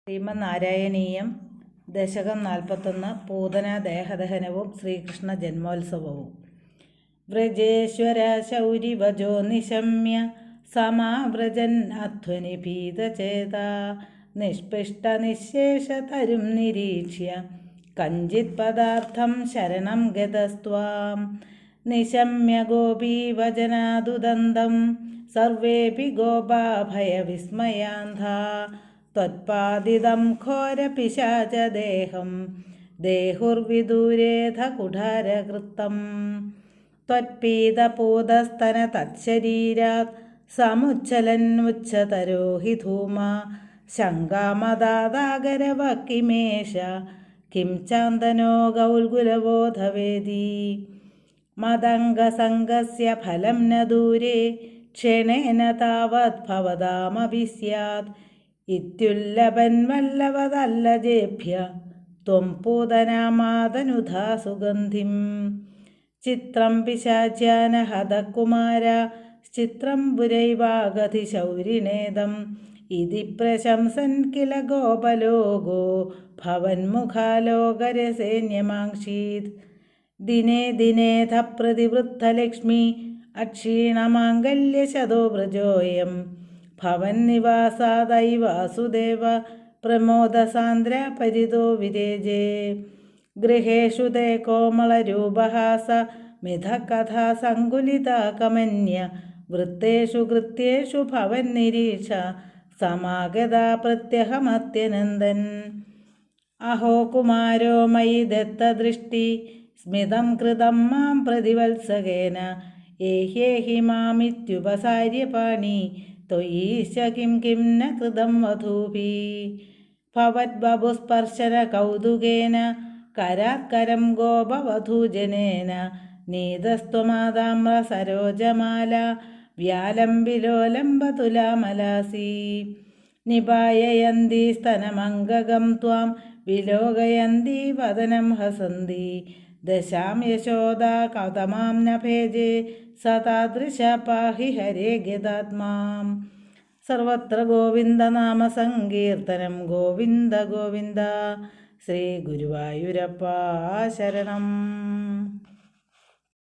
ശ്രീമന്നാരായണീയം ദശകം 41 പൂതന ദേഹദഹനവും ശ്രീകൃഷ്ണ ജന്മോത്സവവും. വ്രജേശ്വര ശൗരിവജോ നിശമ്യ സമാവ്രജൻ അധ്വനി പീതചേത നിഷ്പിഷ്ടനിശേഷതരും നിരീക്ഷ്യ കഞ്ചിത് പദാർത്ഥം ശരണം ഗതസ്ത്വാം നിശമ്യ ഗോപീവചനാദുദന്തം സർവേപി ഗോപാഭയവിസ്മയാന്ധാ ത്വത്പാദിതം ഘോരപിശാചദേഹം ദേഹുർവിദൂരേധ കുഠാരകൃത്തം ത്വത്പീതപൂതസ്തന തത്ശരീരാത് സമുച്ഛലന്മുച്ഛതരോ he ധൂമ ശങ്കാമദാദാഗരവക്കിമേഷ Kim ചാന്തനോ ഗൗൽഗുലബോധവേദി മദംഗസംഗസ്യ ഫലം ന ദൂരെ ക്ഷണേന താവത് ഭവതാമപി സ്യാത് ഇത്യുല്ലഭൻ വല്ലവതല്ലജേഭ്യ ത്വം പൂതനാമാതനുധാ സുഗന്ധിം ചിത്രം പിശാച്യാന ഹതകുമാര ചിത്രം പുരൈവാഗതി ശൗരിണേദം ഇതി പ്രശംസൻ കില ഗോപലോകോ ഭവന്മുഖാലോകരസേന്യമാംക്ഷീത് ദിനേ ദിനേധ പ്രതിവൃദ്ധലക്ഷ്മി അക്ഷീണമാംഗല്യശതോ വ്രജോയം ഭവന്നിവാസാദൈ വാസുദേവ പ്രമോദസാന്ദ്ര പരിതോ വിരേജേ ഗൃഹേഷു തേ കോമളരൂപഹാസ മിഥകഥാ സങ്കുലിതാ കമന്യ വൃത്തേഷു കൃത്യേഷു ഭവന്നിരീക്ഷ സമാഗതാ പ്രത്യഹമത്യനന്ദൻ അഹോ കുമാരോ മയി ദത്തദൃഷ്ടി സ്മിതം കൃതം മാം പ്രതിവത്സകേന ഏഹ്യേഹി മാമിത്യുപസാര്യപാണി ത്വയീശ കിം കിം ന കൃതം വധൂഭിः ഭവദ്ബഭുസ്പർശന കൗതുകേന കരാത്കരം ഗോപവധൂജനേന നീതസ്ത്വമാതാമ്ര സരോജമാല വ്യാലംബിലോലംബതുലാമലാസി നിപായയന്തി സ്തനമംഗകം ത്വാം വിലോകയന്തി വദനം ഹസന്തി ദശാം യശോദാ കൗതമാം ന ഭേജേ സതാദൃശ പാഹി ഹരേ ഗതാത്മാം. സർവത്ര ഗോവിന്ദനാമ സങ്കീർത്തനം. ഗോവിന്ദ ഗോവിന്ദ. ശ്രീ ഗുരുവായൂരപ്പ ശരണം.